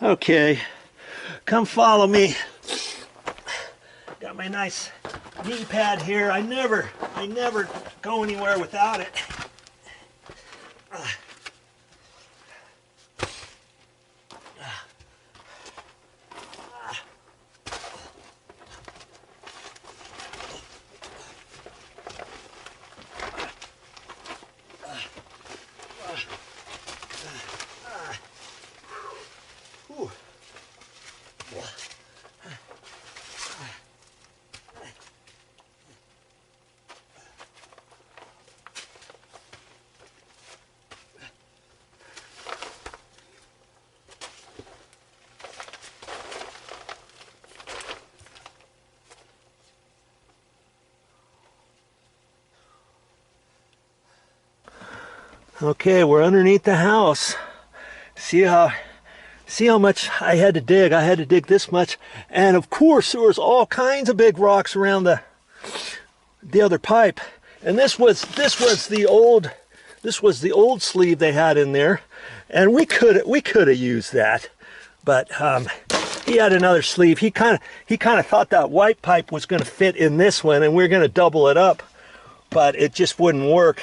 Okay, come follow me. Got my nice knee pad here. I never go anywhere without it. Okay, we're underneath the house. See how much I had to dig. I had to dig this much, and of course there was all kinds of big rocks around the other pipe. And this was the old sleeve they had in there, and we could have used that, but he had another sleeve. He kind of thought that white pipe was going to fit in this one, and we were going to double it up, but it just wouldn't work.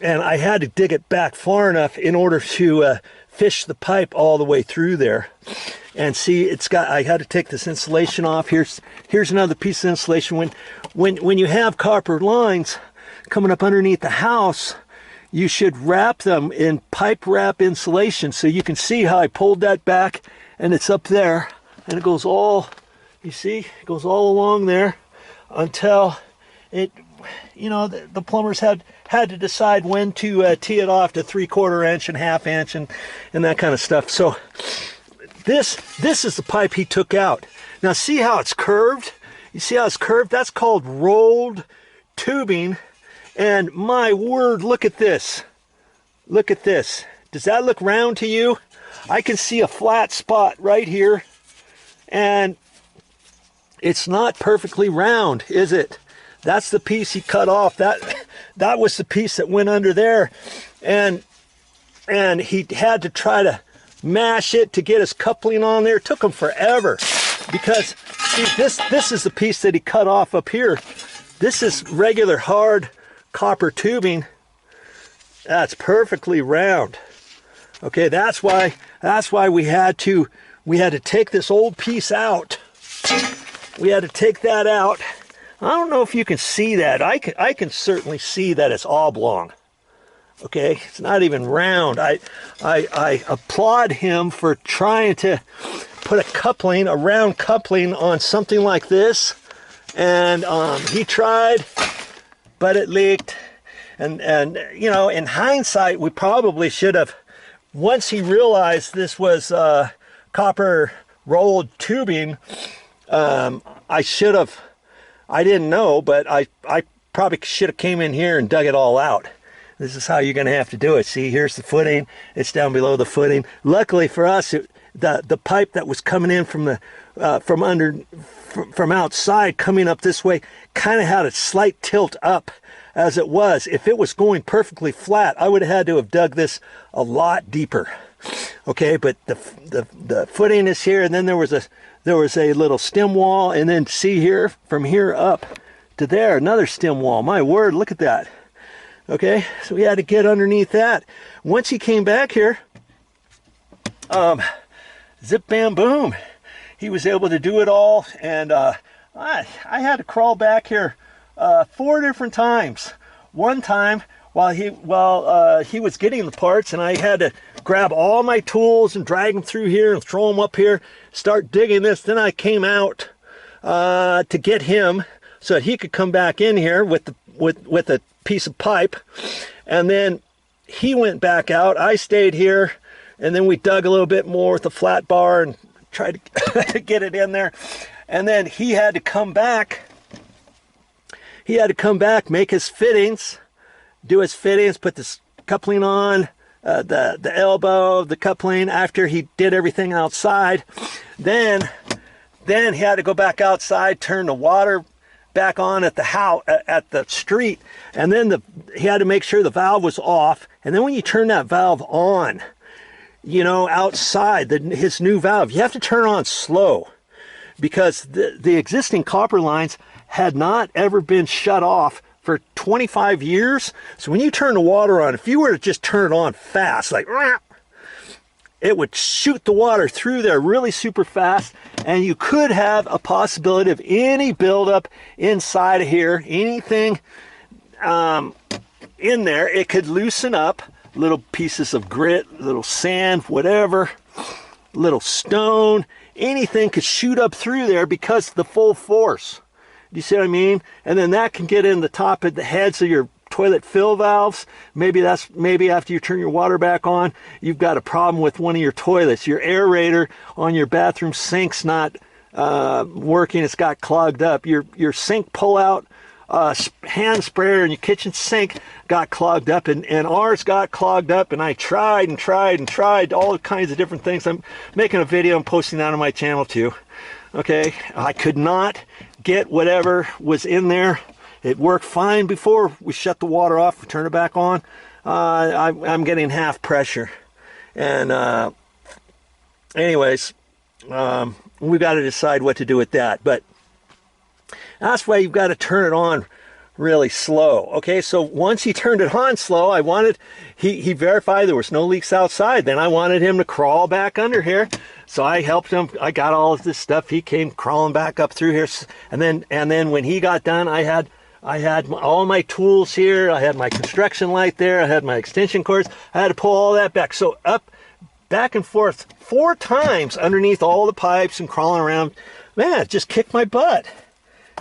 And I had to dig it back far enough in order to fish the pipe all the way through there. And see, I had to take this insulation off. Here's another piece of insulation. When you have copper lines coming up underneath the house, you should wrap them in pipe wrap insulation. So you can see how I pulled that back, and it's up there, and it goes all, you see, it goes all along there until it, you know, the plumbers had to decide when to tee it off to 3/4 inch and 1/2 inch and that kind of stuff. So this is the pipe he took out. Now see how it's curved? You see how it's curved? That's called rolled tubing. And my word, look at this. Look at this. Does that look round to you? I can see a flat spot right here, and it's not perfectly round, is it? That's the piece he cut off. That was the piece that went under there, and he had to try to mash it to get his coupling on there. It took him forever, because see, this is the piece that he cut off up here. This is regular hard copper tubing. That's perfectly round. Okay, that's why we had to take this old piece out. We had to take that out. I don't know if you can see that. I can certainly see that it's oblong. Okay, it's not even round. I applaud him for trying to put a round coupling on something like this, and he tried, but it leaked. And you know, in hindsight, we probably should have, once he realized this was copper rolled tubing, I didn't know, but I probably should have came in here and dug it all out. This is how you're going to have to do it. See, here's the footing. It's down below the footing. Luckily for us, the pipe that was coming in from outside coming up this way kind of had a slight tilt up as it was. If it was going perfectly flat, I would have had to have dug this a lot deeper. Okay, but the footing is here, and then there was a little stem wall, and then see here, from here up to there, another stem wall. My word, look at that. Okay, so we had to get underneath that. Once he came back here, zip bam boom, he was able to do it all. And I had to crawl back here 4 different times. One time while he was getting the parts, and I had to grab all my tools and drag them through here and throw them up here, start digging this. Then I came out to get him so that he could come back in here with a piece of pipe, and then he went back out. I stayed here, and then we dug a little bit more with the flat bar and tried to get it in there. And then he had to come back. He had to come back, make his fittings, do his fittings, put this coupling on, the elbow, the coupling, after he did everything outside. Then he had to go back outside, turn the water back on at the house, at the street, and then he had to make sure the valve was off. And then when you turn that valve on, you know, outside his new valve. You have to turn on slow, because the existing copper lines had not ever been shut off for 25 years. So when you turn the water on, if you were to just turn it on fast, like, it would shoot the water through there really super fast, and you could have a possibility of any buildup inside of here, anything in there. It could loosen up, little pieces of grit, little sand, whatever, little stone, anything could shoot up through there because of the full force. Do you see what I mean? And then that can get in the top of the heads of your toilet fill valves. Maybe after you turn your water back on, you've got a problem with one of your toilets. Your aerator on your bathroom sink's not working. It's got clogged up. Your sink pull-out hand sprayer in your kitchen sink got clogged up, and ours got clogged up, and I tried and tried and tried all kinds of different things. I'm making a video and posting that on my channel too. Okay, I could not get whatever was in there. It worked fine before we shut the water off, we turn it back on. I'm getting half pressure. And anyways, we've got to decide what to do with that. But that's why you've got to turn it on really slow. Okay, so once he turned it on slow, he verified there was no leaks outside. Then I wanted him to crawl back under here. So I helped him. I got all of this stuff. He came crawling back up through here. And then when he got done, I had all my tools here. I had my construction light there. I had my extension cords. I had to pull all that back. So up, back and forth 4 times underneath all the pipes and crawling around. Man, it just kicked my butt.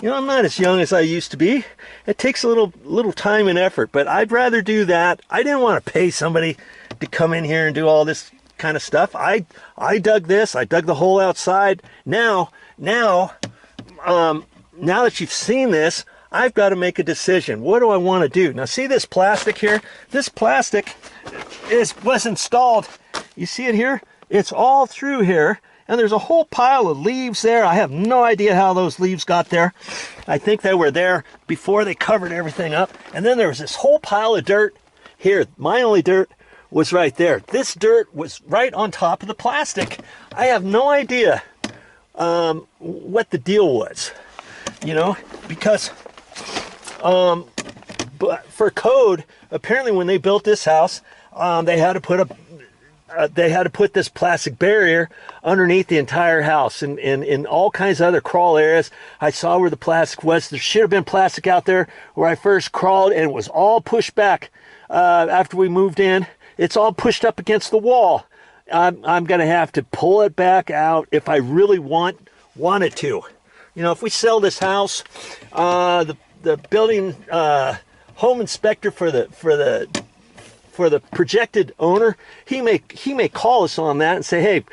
You know, I'm not as young as I used to be. It takes a little time and effort, but I'd rather do that. I didn't want to pay somebody to come in here and do all this kind of stuff. I dug this. I dug the hole outside. Now that you've seen this, I've got to make a decision. What do I want to do? Now, see this plastic here? This plastic was installed. You see it here? It's all through here. And there's a whole pile of leaves there. I have no idea how those leaves got there. I think they were there before they covered everything up. And then there was this whole pile of dirt here. My only dirt was right there. This dirt was right on top of the plastic. I have no idea what the deal was, you know, because but for code, apparently when they built this house, they had to put this plastic barrier underneath the entire house, and in all kinds of other crawl areas. I saw where the plastic was. There should have been plastic out there where I first crawled, and it was all pushed back after we moved in. It's all pushed up against the wall. I'm going to have to pull it back out if I really want it to. You know, if we sell this house, the building home inspector for the projected owner, he may call us on that and say, hey,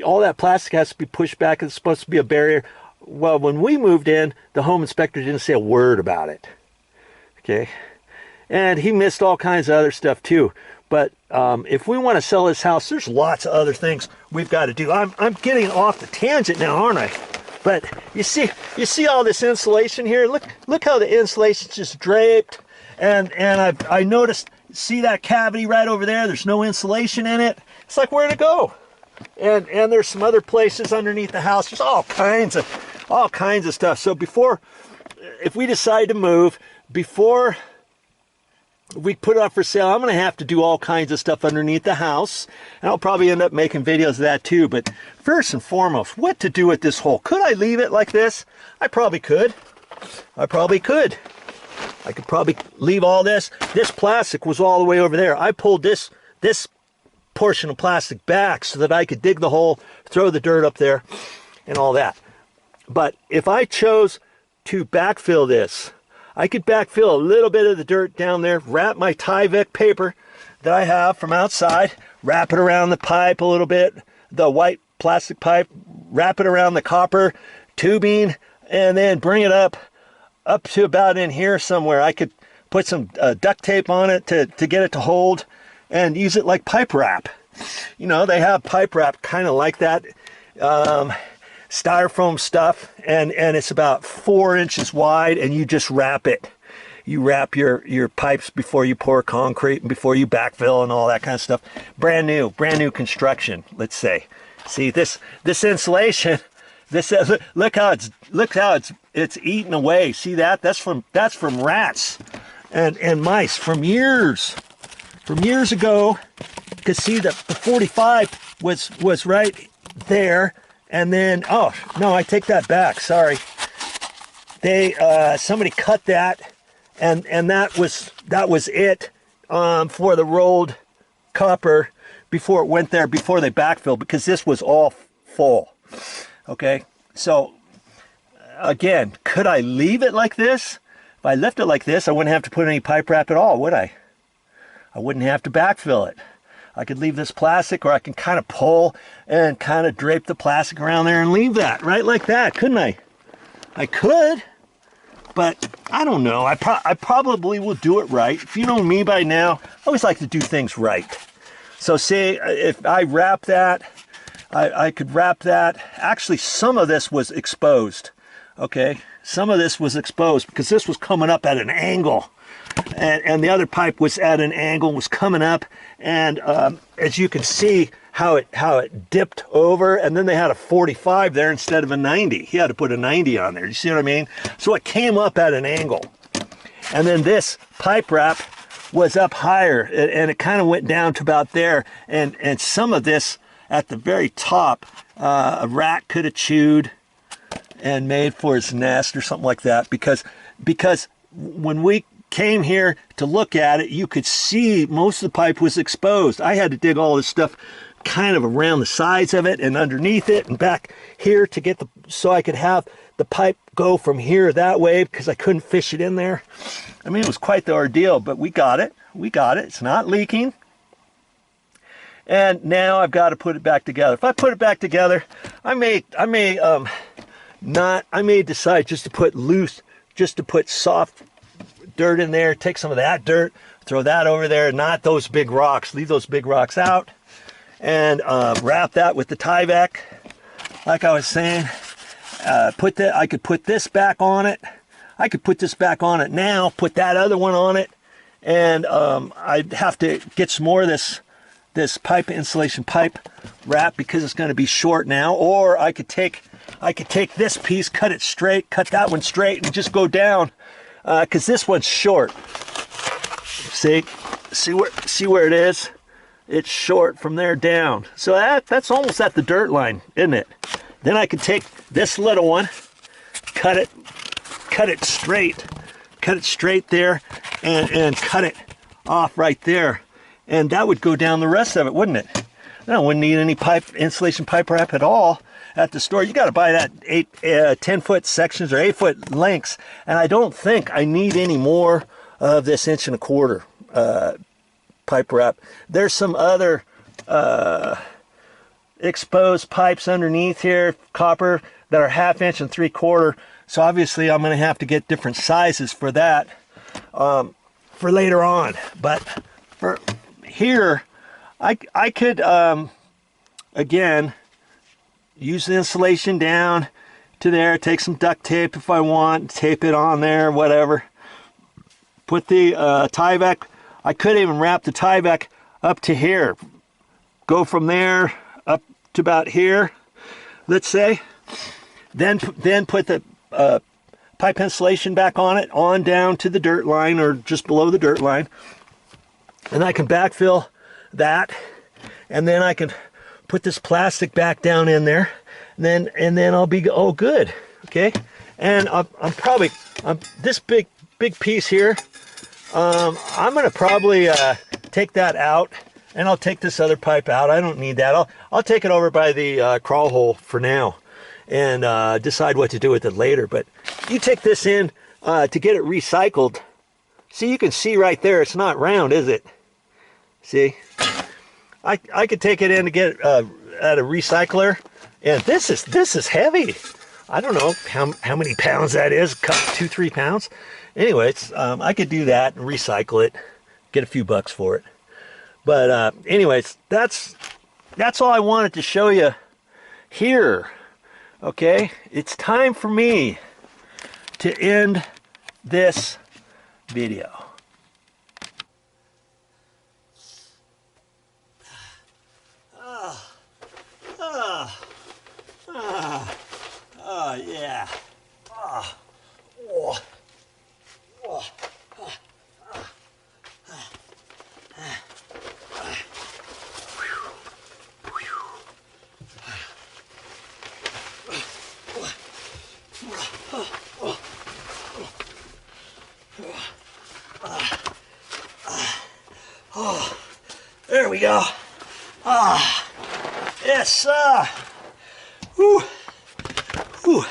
all that plastic has to be pushed back. It's supposed to be a barrier. Well, when we moved in, the home inspector didn't say a word about it. Okay, and he missed all kinds of other stuff too. But if we want to sell this house, there's lots of other things we've got to do. I'm getting off the tangent now, aren't I? But you see all this insulation here. Look how the insulation's just draped, and I noticed. See that cavity right over there? There's no insulation in it. It's like, where to go? And there's some other places underneath the house. There's all kinds of stuff. So if we decide to move, before we put it up for sale, I'm going to have to do all kinds of stuff underneath the house. And I'll probably end up making videos of that too. But first and foremost, what to do with this hole? Could I leave it like this? I probably could. I could probably leave all this. This plastic was all the way over there. I pulled this portion of plastic back so that I could dig the hole, throw the dirt up there, and all that. But if I chose to backfill this, I could backfill a little bit of the dirt down there, wrap my Tyvek paper that I have from outside, wrap it around the pipe a little bit, the white plastic pipe, wrap it around the copper tubing, and then bring it up to about in here somewhere. I could put some duct tape on it to get it to hold, and use it like pipe wrap. You know, they have pipe wrap kind of like that, styrofoam stuff, and it's about 4 inches wide, and you just wrap it. you wrap your pipes before you pour concrete and before you backfill and all that kind of stuff. Brand new construction, let's say. See this insulation, this look how it's eaten away. See that? That's from rats and mice from years ago. You can see that the 45 was right there, and then, oh no, I take that back, sorry. They somebody cut that, and that was it for the rolled copper before it went there, before they backfilled, because this was all full. Okay, so again, could I leave it like this? If I left it like this, I wouldn't have to put any pipe wrap at all, would I? I wouldn't have to backfill it. I could leave this plastic, or I can kind of pull and kind of drape the plastic around there and leave that right like that, couldn't I? I could, but I don't know. I probably will do it right. If you know me by now, I always like to do things right. So say if I wrap that, I could wrap that. Actually, some of this was exposed, okay? Some of this was exposed because this was coming up at an angle. And the other pipe was at an angle, was coming up, and as you can see how it dipped over, and then they had a 45 there instead of a 90. He had to put a 90 on there. You see what I mean? So it came up at an angle, and then this pipe wrap was up higher, and it kind of went down to about there, and some of this at the very top, a rat could have chewed and made for its nest or something like that, because when we came here to look at it, you could see most of the pipe was exposed. I had to dig all this stuff kind of around the sides of it and underneath it and back here to get so I could have the pipe go from here that way, because I couldn't fish it in there. I mean, it was quite the ordeal, but we got it. It's not leaking. And now I've got to put it back together. If I put it back together, I may decide just to put soft dirt in there, take some of that dirt, throw that over there, not those big rocks, leave those big rocks out, and wrap that with the Tyvek, like I was saying. I could put this back on it. I could put this back on it now, put that other one on it, and I'd have to get some more of this pipe insulation pipe wrap, because it's going to be short now. Or I could take this piece, cut it straight, cut that one straight, and just go down. Because this one's short. See where it is? It's short from there down. So that's almost at the dirt line, isn't it? Then I could take this little one, cut it straight there, and cut it off right there, and that would go down the rest of it, wouldn't it? Then I wouldn't need any insulation pipe wrap at all. At the store, you got to buy that 10-foot sections or 8-foot lengths, and I don't think I need any more of this 1.25" pipe wrap. There's some other exposed pipes underneath here, copper, that are 1/2 inch and 3/4. So obviously I'm going to have to get different sizes for that for later on. But for here, I could again use the insulation down to there, take some duct tape if I want, tape it on there, whatever. Put the Tyvek, I could even wrap the Tyvek up to here. Go from there up to about here, let's say. Then put the pipe insulation back on it, on down to the dirt line or just below the dirt line. And I can backfill that, and then I can put this plastic back down in there, and then I'll be all good. Okay, and I'm probably this big piece here. I'm gonna probably take that out, and I'll take this other pipe out. I don't need that. I'll take it over by the crawl hole for now, and decide what to do with it later. But you take this in to get it recycled. See, you can see right there, it's not round, is it? See, I could take it in to get at a recycler, and this is heavy. I don't know how many pounds that is, 2-3 pounds. Anyways, I could do that and recycle it, get a few bucks for it. But anyways, that's all I wanted to show you here. Okay, it's time for me to end this video. Yeah. There we go. Yes. Whew. Whew.